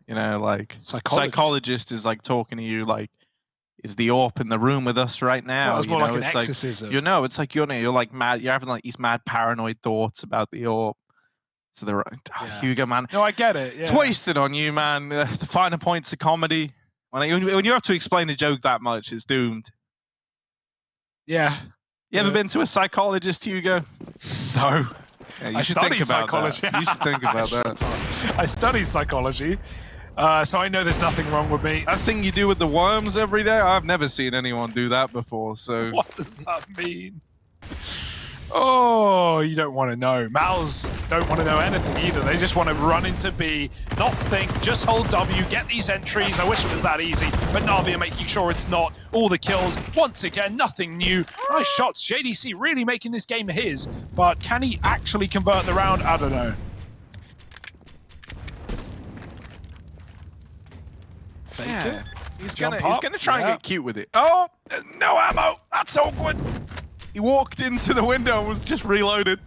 You know, like psychologist is like talking to you like, is the AWP in the room with us right now? Well, it's more like an it's exorcism. Like, you know, it's like you're like mad. You're having like these mad paranoid thoughts about the AWP. So they're Hugo, man. No, I get it. Yeah. It's wasted on you, man. The finer points of comedy. When you have to explain a joke that much, it's doomed. Yeah. You ever been to a psychologist, Hugo? No. Yeah, you should think about psychology. That. You should think about that. I study psychology, so I know there's nothing wrong with me. That thing you do with the worms every day, I've never seen anyone do that before, so... What does that mean? Oh, you don't want to know. mouz don't want to know anything either. They just want to run into B, not think, just hold W, get these entries. I wish it was that easy, but NaVi are making sure it's not. All the kills, once again, nothing new. Nice shots. JDC really making this game his, but can he actually convert the round? I don't know. Yeah. He's gonna try and get cute with it. Oh, no ammo. That's awkward. He walked into the window and was just reloaded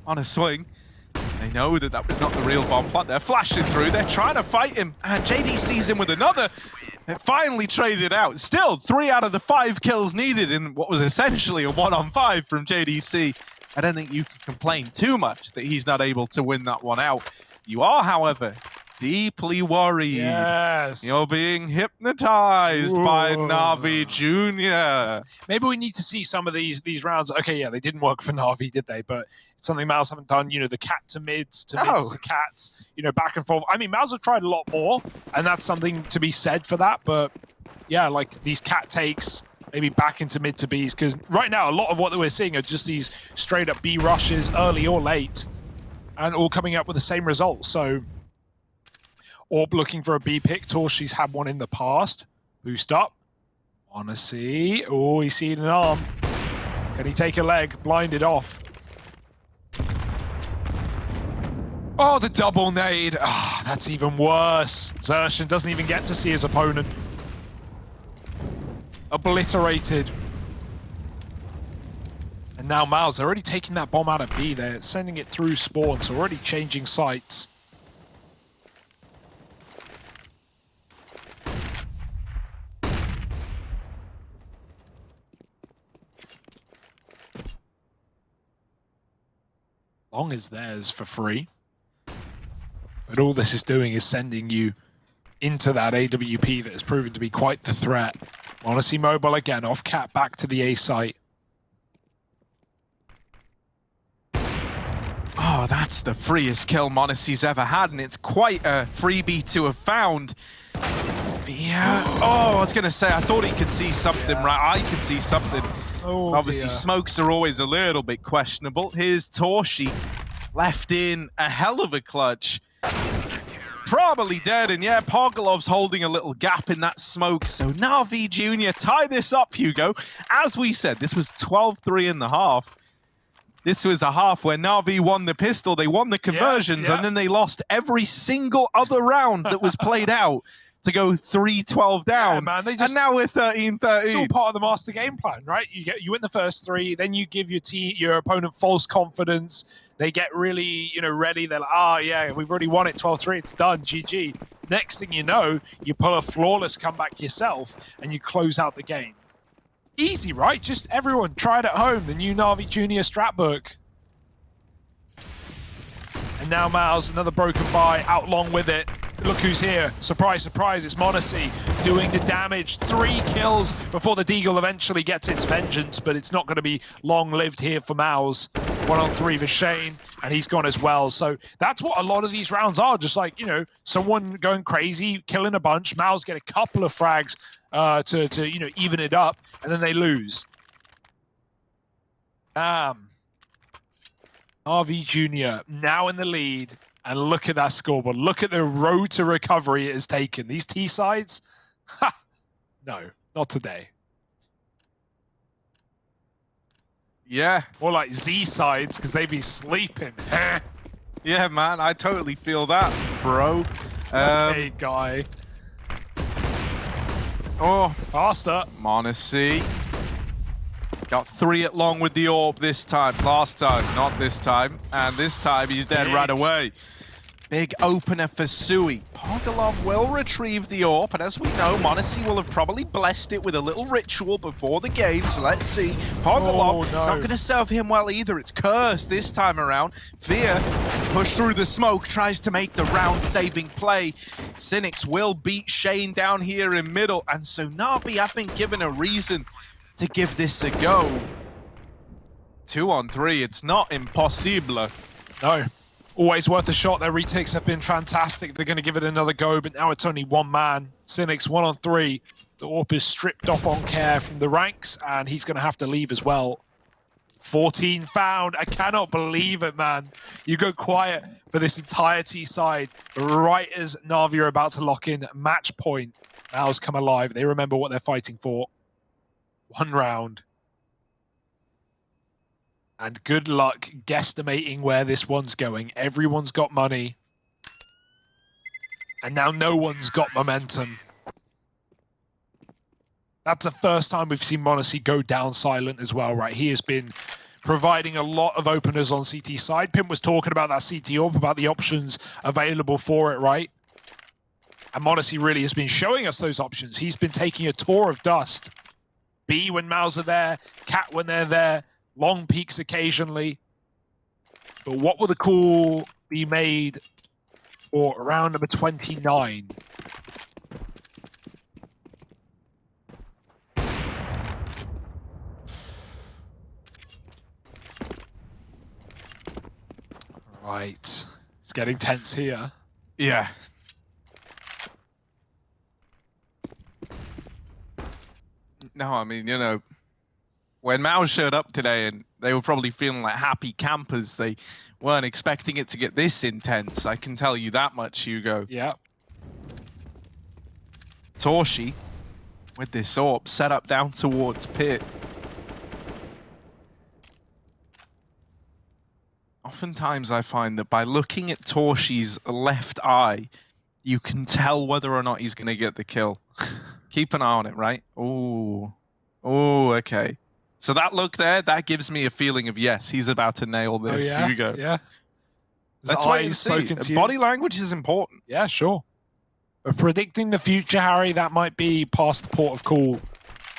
on a swing. They know that that was not the real bomb plant. They're flashing through. They're trying to fight him. And JDC's in with another. They finally traded out. Still, 3 out of the 5 kills needed in what was essentially a 1-on-5 from JDC. I don't think you can complain too much that he's not able to win that one out. You are, however, deeply worried. Yes. You're being hypnotized by NaVi Junior. Maybe we need to see some of these rounds. Okay, yeah, they didn't work for NaVi, did they? But it's something mouz haven't done. You know, the cat to mids to cats. You know, back and forth. I mean, mouz have tried a lot more, and that's something to be said for that. But yeah, like these cat takes, maybe back into mid to Bs, because right now a lot of what we're seeing are just these straight up B rushes, early or late, and all coming up with the same result. So. Orb looking for a B pick. She's had one in the past. Boost up. Wanna see. Oh, he's seen an arm. Can he take a leg? Blinded off. Oh, the double nade. Ah, that's even worse. Xerxan doesn't even get to see his opponent. Obliterated. And now mouz, they're already taking that bomb out of B. They're sending it through spawn, so already changing sites. Long as theirs for free. But all this is doing is sending you into that AWP that has proven to be quite the threat. Want to see mobile again, off cat back to the A site. Oh, that's the freest kill monacy's ever had, and it's quite a freebie to have found. Yeah. Oh, I was going to say, I thought he could see something, right? I could see something. Oh, obviously, dear. smokes are always a little bit questionable. Here's Torshi, left in a hell of a clutch. Probably dead, and yeah, Pogolov's holding a little gap in that smoke. So NaVi Junior tie this up, Hugo. As we said, this was 12-3 in the half. This was a half where NaVi won the pistol, they won the conversions, and then they lost every single other round that was played out to go 3-12 down. Yeah, man, and now we're 13-13. It's all part of the master game plan, right? You win the first 3, then you give your opponent false confidence. They get really, ready. They're like, oh yeah, we've already won it 12-3, it's done, GG. Next thing you know, you pull a flawless comeback yourself and you close out the game. Easy, right? Just everyone try it at home, the new NaVi Junior strat book. And now mouz, another broken buy, out long with it. Look who's here. Surprise, surprise, it's monacy doing the damage. 3 kills before the Deagle eventually gets its vengeance, but it's not going to be long-lived here for mouz. 1-on-3 for Shane, and he's gone as well. So that's what a lot of these rounds are. Just like, someone going crazy, killing a bunch. mouz get a couple of frags to even it up, and then they lose. NaVi Junior now in the lead. And look at that scoreboard. Look at the road to recovery it has taken. These T-sides? Ha! No, not today. Yeah. More like Z-sides, because they be sleeping. Yeah, man, I totally feel that, bro. Hey, guy. Oh, faster. monacy. Got 3 at long with the orb this time. Last time, not this time. And this time, he's dead right away. Big opener for Sui. Pogolov will retrieve the orb, and as we know, monacy will have probably blessed it with a little ritual before the game, so let's see. Pogolov, it's not going to serve him well either. It's cursed this time around. Fear, push through the smoke, tries to make the round-saving play. Cynics will beat Shane down here in middle, and so NaVi have been given a reason to give this a go. 2-on-3, it's not impossible. No. Always worth a shot. Their retakes have been fantastic. They're going to give it another go, but now it's only one man. Cynics 1-on-3. The AWP is stripped off on care from the ranks, and he's going to have to leave as well. 14 found. I cannot believe it, man. You go quiet for this entire T side right as NaVi are about to lock in match point. Mouz come alive. They remember what they're fighting for. 1 round. And good luck guesstimating where this one's going. Everyone's got money. And now no one's got momentum. That's the first time we've seen monacy go down silent as well, right? He has been providing a lot of openers on CT side. Pim was talking about that CT AWP, about the options available for it, right? And monacy really has been showing us those options. He's been taking a tour of dust. B when mouz are there, cat when they're there, long peaks occasionally. But what will the call be made for round number 29? Right. It's getting tense here. Yeah. No, I mean, you know, when mouz showed up today and they were probably feeling like happy campers, they weren't expecting it to get this intense. I can tell you that much, Hugo. Yeah. Torshi with this AWP set up down towards pit. Oftentimes I find that by looking at Torshi's left eye, you can tell whether or not he's going to get the kill. Keep an eye on it, right? Oh, okay. So that look there, that gives me a feeling of, yes, he's about to nail this. Oh, yeah? Hugo. Yeah. That's why he's spoken to you. Body language is important. Yeah, sure. But predicting the future, Harry, that might be past the port of call.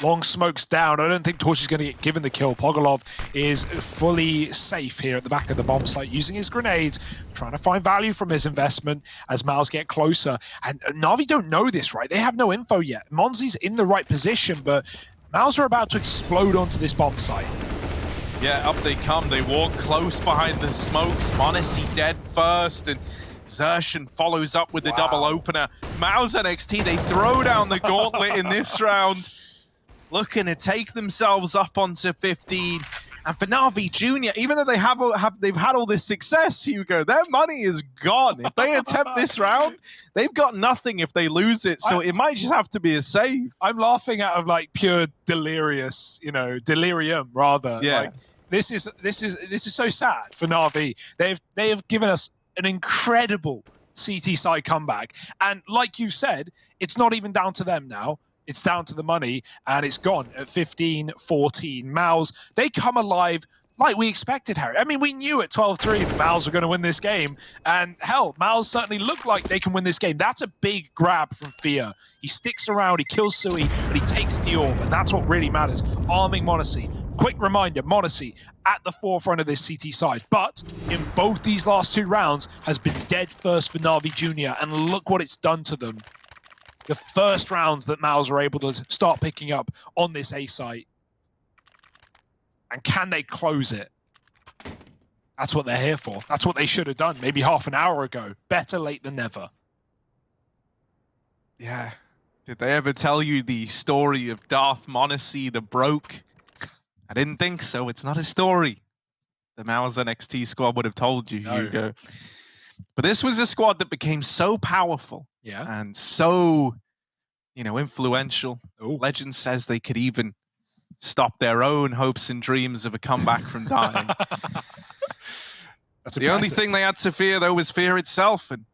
Long smokes down. I don't think Torch is going to get given the kill. Pogolov is fully safe here at the back of the bomb site, using his grenades, trying to find value from his investment as mouz get closer. And NaVi don't know this, right? They have no info yet. Monzi's in the right position, but mouz are about to explode onto this bomb site. Yeah, up they come. They walk close behind the smokes. monacy dead first, and Xertion follows up with the double opener. mouz NXT, they throw down the gauntlet in this round, looking to take themselves up onto 15. And for NaVi Junior, even though they've had all this success, Hugo, their money is gone. If they attempt this round, they've got nothing if they lose it. So it might just have to be a save. I'm laughing out of like pure delirious, you know, delirium rather. Yeah. Like, this is so sad for NaVi. They have given us an incredible CT side comeback, and like you said, it's not even down to them now. It's down to the money, and it's gone at 15-14. mouz, they come alive like we expected, Harry. I mean, we knew at 12-3 that mouz were going to win this game, and hell, mouz certainly looked like they can win this game. That's a big grab from Fear. He sticks around, he kills Sui, but he takes the AWP, and that's what really matters. Arming monacy. Quick reminder, monacy at the forefront of this CT side, but in both these last 2 rounds has been dead first for NaVi Junior, and look what it's done to them. The first rounds that mouz are able to start picking up on this A site. And can they close it? That's what they're here for. That's what they should have done maybe half an hour ago. Better late than never. Yeah. Did they ever tell you the story of Darth monacy the broke? I didn't think so. It's not a story the mouz NXT squad would have told you, Hugo. But this was a squad that became so powerful. Yeah. And so, you know, influential. Ooh. Legend says they could even stop their own hopes and dreams of a comeback from dying. That's the only thing they had to fear, though, was fear itself. And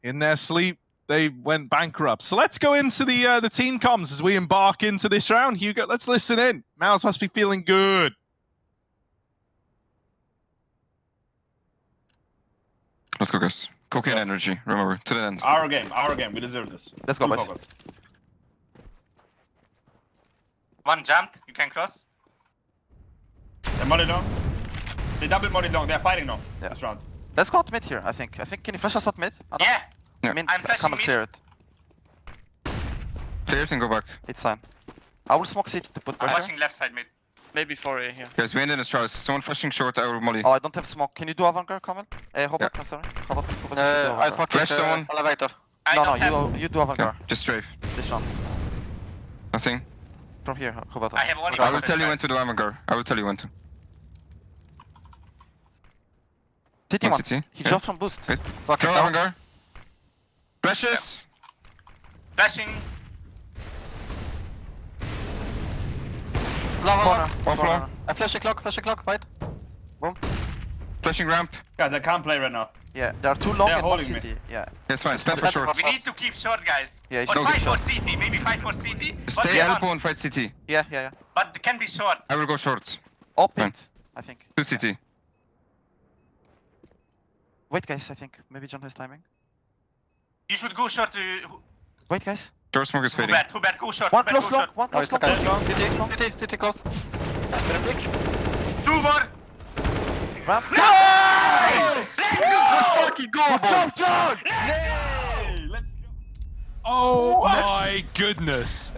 in their sleep, they went bankrupt. So let's go into the team comms as we embark into this round. Hugo, let's listen in. mouz must be feeling good. Let's go, guys. Cocaine energy, remember, to the end. Our game. We deserve this. Let's go, Full boys. focus. One jumped, you can cross. They're molly long. They double molly long. They're fighting now. Yeah. This round. Let's go out mid here, I think. Can you flash us out mid? Yeah, Yeah. I mean, I'm flashing come and mid. clear it. Clear it and go back. It's fine. I will smoke CT to put I'm pressure. watching left side mid. Maybe FURIA here. Guys, we end in Astralis. Someone flashing short out of molly. Oh, I don't have smoke. Can you do avant-garde, Kamel? Hobart, sorry. Hobart, I smoke Flash someone. elevator. No, you do avant-garde. Yeah, just strafe. This round. Nothing. From here, Hobart. I have only I will tell you when to do avant-garde. I will tell you when to. City One one. CT. He Okay. dropped from boost. Wait. Fuck Throw it down. Avangar. Flashes. Flashing. Corner. One floor. Flash a clock, wait. Flashing ramp. Guys, I can't play right now. Yeah, they are too long They're and one holding me. city. Yeah. Yes, fine. Stand for short. We need to keep short, guys. Yeah, Or should fight go for CT. Maybe fight for CT. But Stay they elbow can't. and fight CT. Yeah. But they can be short. I will go short. Op Fine. it, I think. 2 CT. Wait, guys, I think. Maybe John has timing. You should go short to Wait, guys. Short smoke is fading. Hubert, go short. One Hubert, close go long, short. one close long. City close. Two more. Ramp. Fucking go, boy. Oh my goodness.